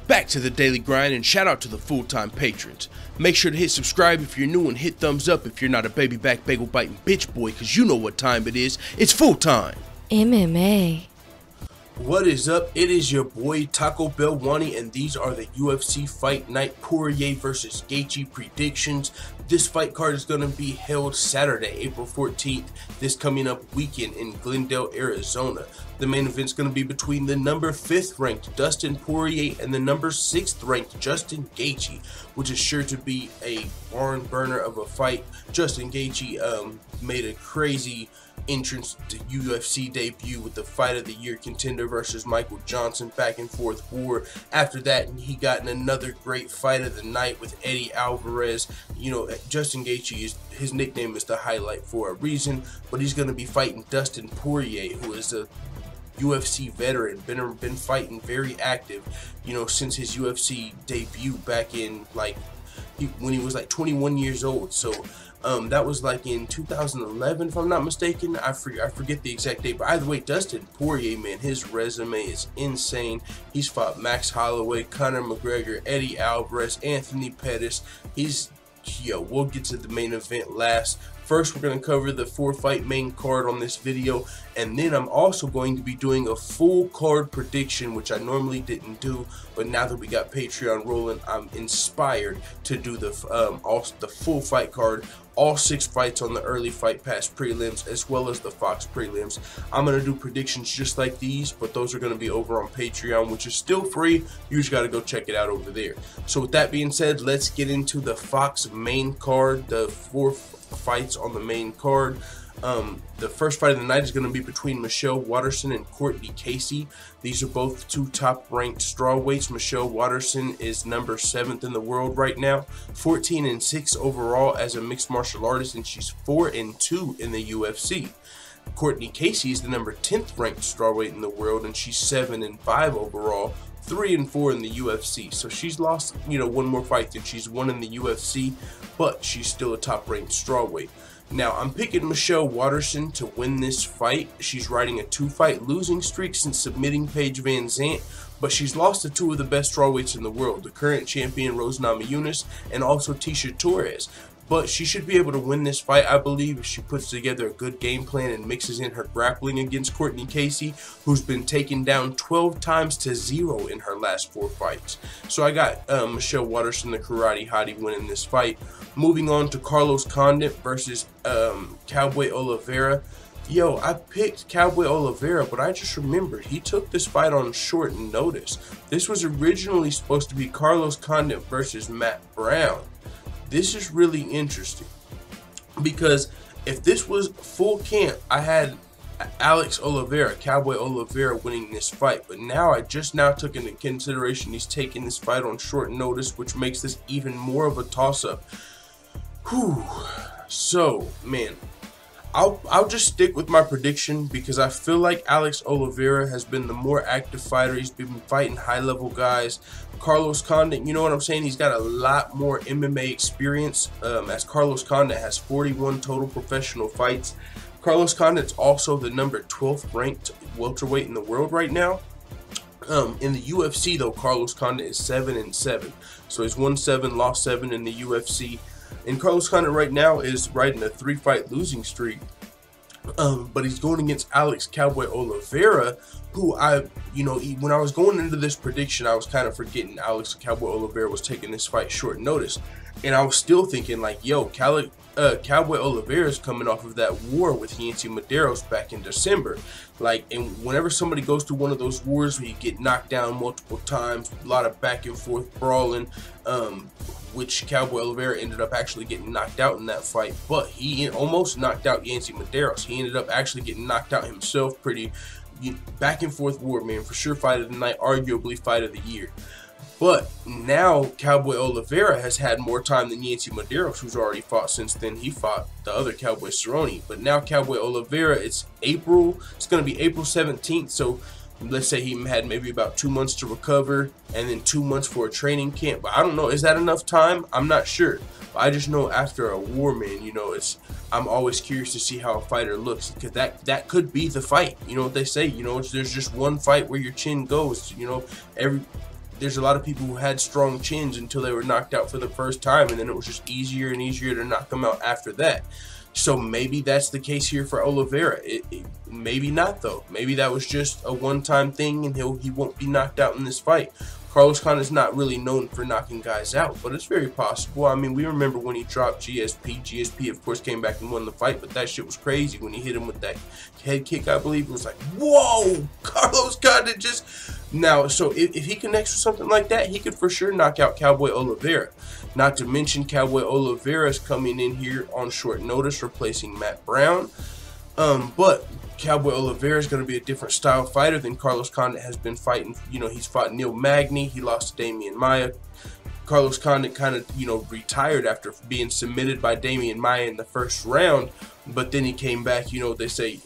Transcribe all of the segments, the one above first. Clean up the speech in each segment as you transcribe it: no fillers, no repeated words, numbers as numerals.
Back to the daily grind, and shout out to the full-time patrons. Make sure to hit subscribe if you're new and hit thumbs up if you're not a baby back bagel biting bitch boy, cause you know what time it is. It's full time. MMA. What is up? It is your boy Taco Bell Wani, and these are the UFC Fight Night Poirier versus Gaethje predictions. This fight card is going to be held Saturday, April 14th, this coming up weekend in Glendale, Arizona. The main event is going to be between the number 5th ranked Dustin Poirier and the number 6th ranked Justin Gaethje, which is sure to be a barn burner of a fight. Justin Gaethje made a crazy entrance to UFC debut with the Fight of the Year contender versus Michael Johnson, back and forth war. After that, he got in another great fight of the night with Eddie Alvarez. You know, Justin Gaethje, his nickname is the Highlight for a reason, but he's going to be fighting Dustin Poirier, who is a UFC veteran, been fighting very active, you know, since his UFC debut back in when he was like 21 years old. So that was like in 2011, if I'm not mistaken. I forget the exact date, but either way, Dustin Poirier, man, his resume is insane. He's fought Max Holloway, Conor McGregor, Eddie Alvarez, Anthony Pettis. We'll get to the main event last. First, we're going to cover the 4-fight main card on this video, and then I'm also going to be doing a full card prediction, which I normally didn't do, but now that we got Patreon rolling, I'm inspired to do the full fight card, all 6 fights on the early fight pass prelims, as well as the Fox prelims. I'm going to do predictions just like these, but those are going to be over on Patreon, which is still free. You just got to go check it out over there. So with that being said, let's get into the Fox main card, the 4 fights on the main card. The first fight of the night is going to be between Michelle Waterson and Courtney Casey. These are both 2 top-ranked strawweights. Michelle Waterson is number 7th in the world right now, 14-6 overall as a mixed martial artist, and she's 4-2 in the UFC. Courtney Casey is the number 10th ranked strawweight in the world, and she's 7-5 overall, 3-4 in the UFC. So she's lost, one more fight than she's won in the UFC, but she's still a top-ranked strawweight. Now, I'm picking Michelle Waterson to win this fight. She's riding a 2-fight losing streak since submitting Paige Van Zant, but she's lost to 2 of the best strawweights in the world, the current champion Rose Namajunas and also Tecia Torres. But she should be able to win this fight, I believe, if she puts together a good game plan and mixes in her grappling against Courtney Casey, who's been taken down 12 times to 0 in her last 4 fights. So I got Michelle Waterson, the karate hottie, winning this fight. Moving on to Carlos Condit versus Cowboy Oliveira. I picked Cowboy Oliveira, but I just remembered he took this fight on short notice. This was originally supposed to be Carlos Condit versus Matt Brown. This is really interesting because if this was full camp, I had Cowboy Oliveira winning this fight, but now I just now took into consideration he's taking this fight on short notice, which makes this even more of a toss-up. So, man, I'll just stick with my prediction because I feel like Alex Oliveira has been the more active fighter. He's been fighting high-level guys. Carlos Condit, you know what I'm saying? He's got a lot more MMA experience, as Carlos Condit has 41 total professional fights. Carlos Condit's also the number 12th ranked welterweight in the world right now. In the UFC, though, Carlos Condit is 7-7. So he's won 7, lost 7 in the UFC. And Carlos Condit right now is riding a 3-fight losing streak. But he's going against Alex Cowboy Oliveira, who when I was going into this prediction, I was kind of forgetting Alex Cowboy Oliveira was taking this fight short notice. And I was still thinking like, Cowboy Oliveira is coming off of that war with Yancy Medeiros back in December. And whenever somebody goes through one of those wars where you get knocked down multiple times, a lot of back and forth brawling, which Cowboy Oliveira ended up actually getting knocked out in that fight, but he almost knocked out Yancy Medeiros. He ended up actually getting knocked out himself. Pretty back and forth war, man, for sure. Fight of the night, arguably fight of the year. But now Cowboy Oliveira has had more time than Yancy Medeiros, who's already fought since then. He fought the other Cowboy Cerrone. But now Cowboy Oliveira, it's going to be April 17th, so let's say he had maybe about 2 months to recover and then 2 months for a training camp. But I don't know, is that enough time? I'm not sure. But I just know after a war, man, I'm always curious to see how a fighter looks, because that could be the fight. You know what they say, there's just one fight where your chin goes. there's a lot of people who had strong chins until they were knocked out for the first time, and then it was just easier and easier to knock them out after that. So maybe that's the case here for Oliveira. Maybe not, though. Maybe that was just a one-time thing, and he won't be knocked out in this fight. Carlos Condit's not really known for knocking guys out, but it's very possible. I mean, we remember when he dropped GSP. GSP, of course, came back and won the fight, but that shit was crazy when he hit him with that head kick, I believe. It was like, whoa, Carlos Condit just... Now, so if he connects with something like that, he could for sure knock out Cowboy Oliveira. Not to mention, Cowboy Oliveira is coming in here on short notice, replacing Matt Brown. But Cowboy Oliveira is going to be a different style fighter than Carlos Condit has been fighting. You know, he's fought Neil Magny. He lost to Damian Maia. Carlos Condit kind of, you know, retired after being submitted by Damian Maia in the first round. But then he came back. You know, they say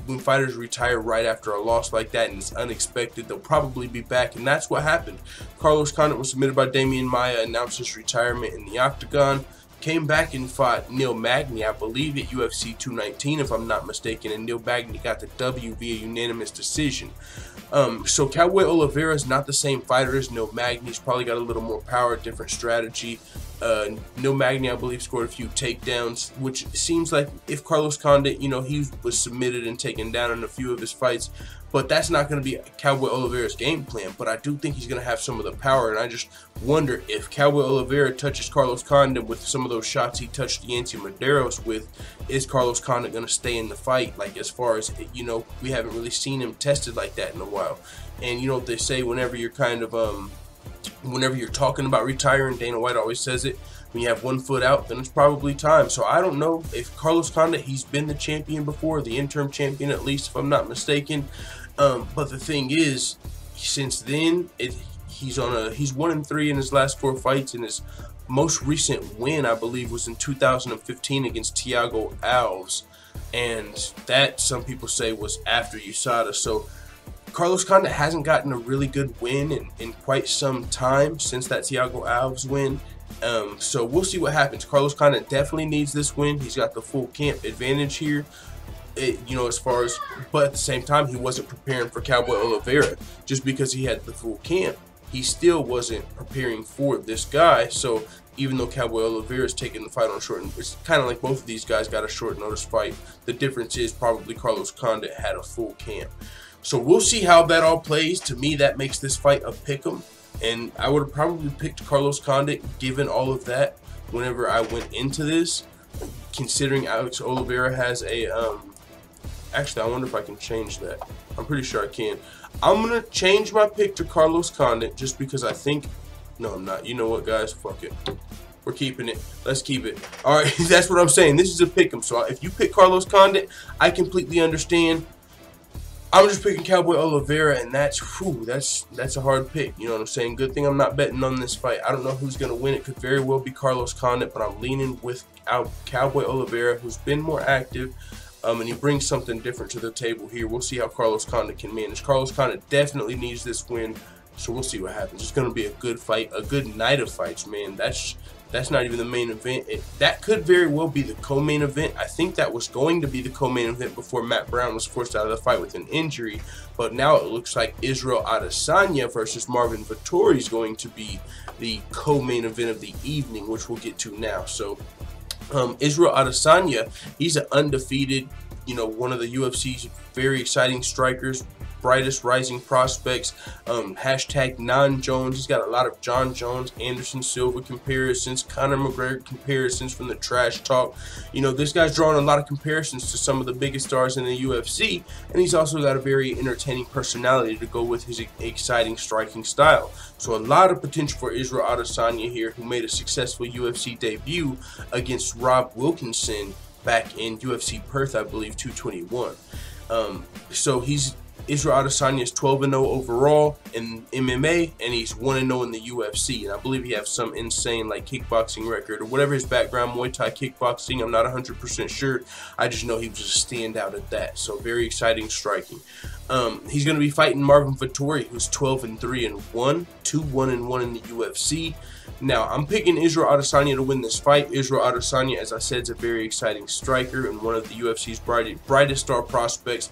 when fighters retire right after a loss like that and it's unexpected, they'll probably be back. And that's what happened. Carlos Condit was submitted by Damian Maia, announced his retirement in the octagon. Came back and fought Neil Magny, I believe, at UFC 219, if I'm not mistaken, and Neil Magny got the W via unanimous decision. So Cowboy Oliveira is not the same fighter as Neil Magny. He's probably got a little more power, different strategy. Neil Magny, I believe, scored a few takedowns, which seems like if Carlos Condit, you know, he was submitted and taken down in a few of his fights, but that's not going to be Cowboy Oliveira's game plan. But I do think he's going to have some of the power, and I just wonder if Cowboy Oliveira touches Carlos Condit with some of those shots he touched Yancy Medeiros with, is Carlos Condit going to stay in the fight? Like, as far as, you know, we haven't really seen him tested like that in a while. And you know what they say, whenever you're kind of whenever you're talking about retiring, Dana White always says it, when you have one foot out, then it's probably time. So I don't know if Carlos Condit, he's been the champion before, the interim champion at least, if I'm not mistaken. But the thing is, since then, he's 1-3 in his last 4 fights, and his most recent win, I believe, was in 2015 against Thiago Alves, and that, some people say, was after USADA. So Carlos Condit hasn't gotten a really good win in quite some time since that Thiago Alves win. So we'll see what happens. Carlos Condit definitely needs this win. He's got the full camp advantage here. You know, as far as, but at the same time, he wasn't preparing for Cowboy Oliveira. Just because he had the full camp, he still wasn't preparing for this guy. So even though Cowboy Oliveira is taking the fight on short, it's kind of like both of these guys got a short notice fight. The difference is probably Carlos Condit had a full camp. So we'll see how that all plays. To me, that makes this fight a pick'em, and I would have probably picked Carlos Condit given all of that whenever I went into this, considering Alex Oliveira has a actually, I wonder if I can change that. I'm pretty sure I can. I'm going to change my pick to Carlos Condit just because I think... No, I'm not. You know what, guys? Fuck it. We're keeping it. Let's keep it. All right, that's what I'm saying. This is a pick'em. So if you pick Carlos Condit, I completely understand. I'm just picking Cowboy Oliveira, and that's a hard pick. You know what I'm saying? Good thing I'm not betting on this fight. I don't know who's going to win. It could very well be Carlos Condit, but I'm leaning with Cowboy Oliveira, who's been more active. And he brings something different to the table here. We'll see how Carlos Condit can manage. Carlos Condit definitely needs this win, so we'll see what happens. It's going to be a good fight, a good night of fights, man. That's not even the main event. That could very well be the co-main event. I think that was going to be the co-main event before Matt Brown was forced out of the fight with an injury. But now it looks like Israel Adesanya versus Marvin Vettori is going to be the co-main event of the evening, which we'll get to now. So Israel Adesanya, he's an undefeated, you know, one of the UFC's very exciting strikers, brightest rising prospects. Hashtag non-Jones. He's got a lot of John Jones, Anderson Silva comparisons, Conor McGregor comparisons from the trash talk. You know, this guy's drawing a lot of comparisons to some of the biggest stars in the UFC, and he's also got a very entertaining personality to go with his exciting striking style. So a lot of potential for Israel Adesanya here, who made a successful UFC debut against Rob Wilkinson back in UFC Perth, I believe, 221. So Israel Adesanya is 12-0 overall in MMA, and he's 1-0 in the UFC. And I believe he has some insane, like, kickboxing record or whatever his background, Muay Thai kickboxing. I'm not 100% sure. I just know he was a standout at that. So very exciting striking. He's going to be fighting Marvin Vettori, who's 12-3-1, 2-1-1 in the UFC. Now, I'm picking Israel Adesanya to win this fight. Israel Adesanya, as I said, is a very exciting striker and one of the UFC's brightest star prospects.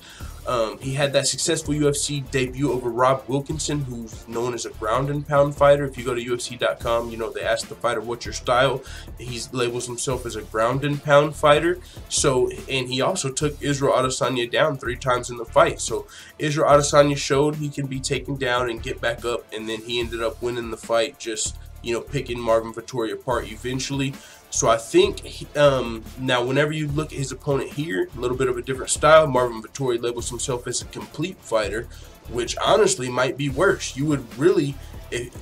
He had that successful UFC debut over Rob Wilkinson, who's known as a ground and pound fighter. If you go to UFC.com, you know, they ask the fighter, what's your style? He labels himself as a ground and pound fighter. So, and he also took Israel Adesanya down 3 times in the fight. So Israel Adesanya showed he can be taken down and get back up, and then he ended up winning the fight, just, you know, picking Marvin Vettori apart eventually. So I think now whenever you look at his opponent here, a little bit of a different style. Marvin Vettori labels himself as a complete fighter, which honestly might be worse. You would really,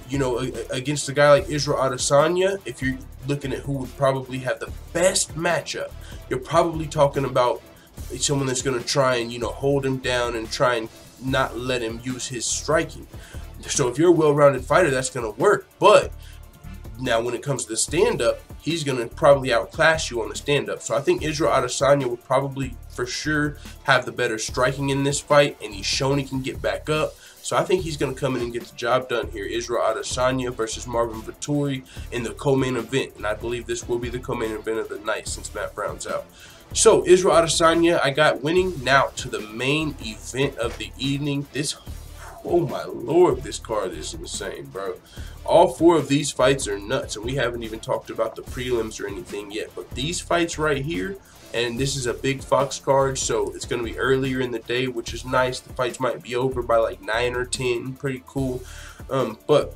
you know, against a guy like Israel Adesanya, if you're looking at who would probably have the best matchup, you're probably talking about someone that's going to try and, you know, hold him down and try and not let him use his striking. So if you're a well-rounded fighter, that's going to work. But now when it comes to the stand-up, he's going to probably outclass you on the stand-up. So I think Israel Adesanya will probably for sure have the better striking in this fight, and he's shown he can get back up. So I think he's going to come in and get the job done here. Israel Adesanya versus Marvin Vettori in the co-main event. And I believe this will be the co-main event of the night since Matt Brown's out. So Israel Adesanya, I got winning. Now to the main event of the evening. Oh my lord, this card is insane, bro. All 4 of these fights are nuts, and we haven't even talked about the prelims or anything yet. But these fights right here, and this is a big Fox card, so it's going to be earlier in the day, which is nice. The fights might be over by like 9 or 10, pretty cool. But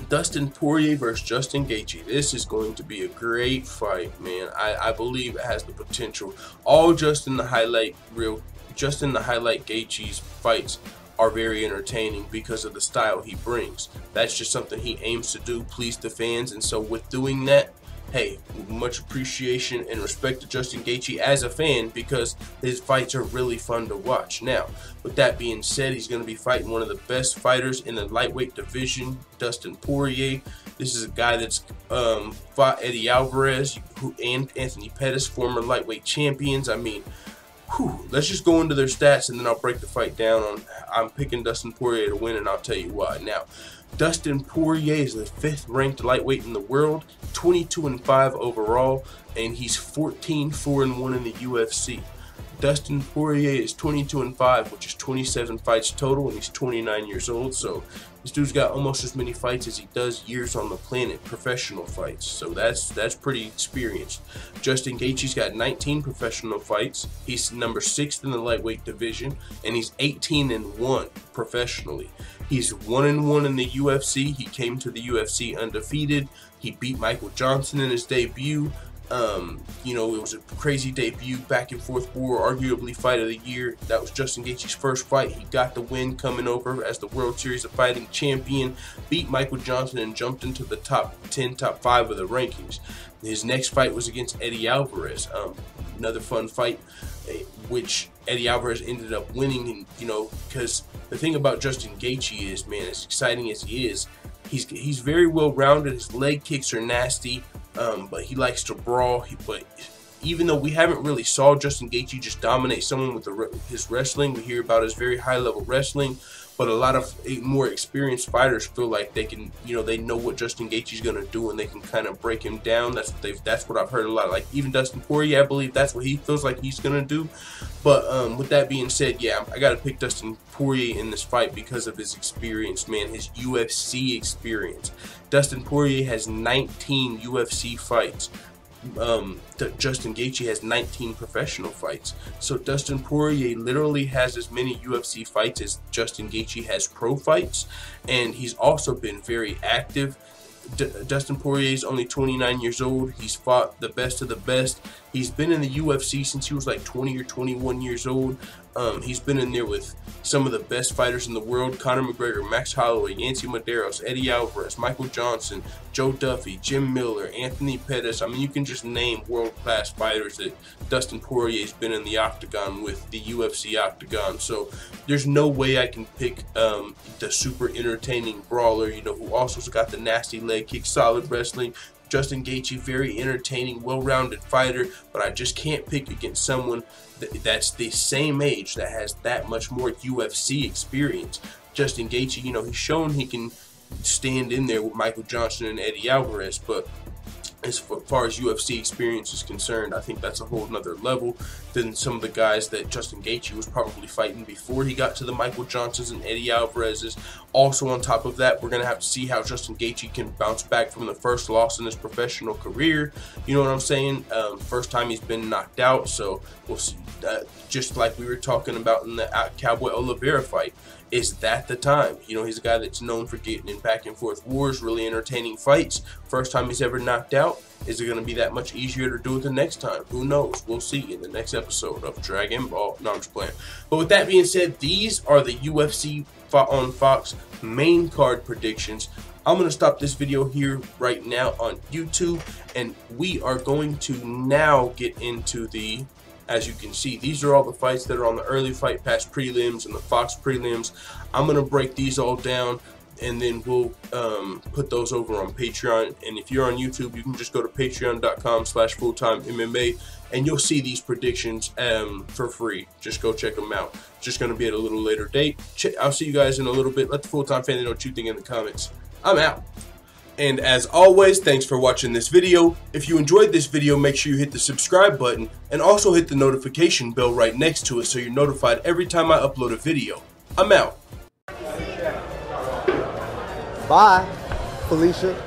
Dustin Poirier versus Justin Gaethje. This is going to be a great fight, man. I believe it has the potential. All just in the highlight Gaethje's fights are very entertaining because of the style he brings. That's just something he aims to do, please the fans. And so with doing that, hey, much appreciation and respect to Justin Gaethje as a fan, because his fights are really fun to watch. Now, with that being said, he's going to be fighting one of the best fighters in the lightweight division, Dustin Poirier. This is a guy that's fought Eddie Alvarez and Anthony Pettis, former lightweight champions. I mean, let's just go into their stats, and then I'll break the fight down. I'm picking Dustin Poirier to win, and I'll tell you why. Now, Dustin Poirier is the 5th ranked lightweight in the world, 22-5 overall, and he's 14-4-1 in the UFC. Dustin Poirier is 22-5, which is 27 fights total, and he's 29 years old. So this dude's got almost as many fights as he does years on the planet, professional fights. So that's pretty experienced. Justin Gaethje's got 19 professional fights. He's number 6th in the lightweight division, and he's 18-1 professionally. He's 1-1 in the UFC. He came to the UFC undefeated. He beat Michael Johnson in his debut. You know, it was a crazy debut, back and forth war, arguably fight of the year. That was Justin Gaethje's first fight. He got the win, coming over as the World Series of Fighting champion, beat Michael Johnson, and jumped into the top 10, top 5 of the rankings. His next fight was against Eddie Alvarez. Another fun fight, which Eddie Alvarez ended up winning. And, you know, because the thing about Justin Gaethje is, man, as exciting as he is, he's very well rounded. His leg kicks are nasty. But he likes to brawl. But even though we haven't really saw Justin Gaethje just dominate someone with his wrestling, we hear about his very high-level wrestling. But a lot of more experienced fighters feel like they can, you know, they know what Justin Gaethje's going to do, and they can kind of break him down. That's what I've heard a lot. Like even Dustin Poirier, I believe that's what he feels like he's going to do. But with that being said, yeah, I got to pick Dustin Poirier in this fight because of his experience, man, his UFC experience. Dustin Poirier has 19 UFC fights. Justin Gaethje has 19 professional fights. So Dustin Poirier literally has as many UFC fights as Justin Gaethje has pro fights, and he's also been very active. Dustin Poirier is only 29 years old. He's fought the best of the best. He's been in the UFC since he was like 20 or 21 years old. He's been in there with some of the best fighters in the world: Conor McGregor, Max Holloway, Yancy Medeiros, Eddie Alvarez, Michael Johnson, Joe Duffy, Jim Miller, Anthony Pettis. I mean, you can just name world-class fighters that Dustin Poirier's been in the octagon with, the UFC octagon. So there's no way I can pick the super entertaining brawler, you know, who also got the nasty leg kick, solid wrestling. Justin Gaethje, very entertaining, well-rounded fighter, but I just can't pick against someone that's the same age that has that much more UFC experience. Justin Gaethje, you know, he's shown he can stand in there with Michael Johnson and Eddie Alvarez, but as far as UFC experience is concerned. I think that's a whole nother level than some of the guys that Justin Gaethje was probably fighting before he got to the Michael Johnsons and Eddie Alvarez's. Also, on top of that, we're going to have to see how Justin Gaethje can bounce back from the first loss in his professional career. You know what I'm saying? First time he's been knocked out, so we'll see. Just like we were talking about in the Cowboy Oliveira fight, is that the time? You know, he's a guy that's known for getting in back and forth wars, really entertaining fights. First time he's ever knocked out. Is it going to be that much easier to do it the next time? Who knows? We'll see in the next episode of Dragon Ball. No, I'm just playing. But with that being said, these are the UFC on Fox main card predictions. I'm going to stop this video here right now on YouTube, and we are going to now get into the, as you can see, these are all the fights that are on the early fight pass prelims and the Fox prelims. I'm going to break these all down, and then we'll put those over on Patreon. And if you're on YouTube, you can just go to patreon.com/fulltimemma, and you'll see these predictions for free. Just go check them out. Just going to be at a little later date. I'll see you guys in a little bit. Let the full-time family know what you think in the comments. I'm out. And as always, thanks for watching this video. If you enjoyed this video, make sure you hit the subscribe button and also hit the notification bell right next to it so you're notified every time I upload a video. I'm out. Bye, Felicia.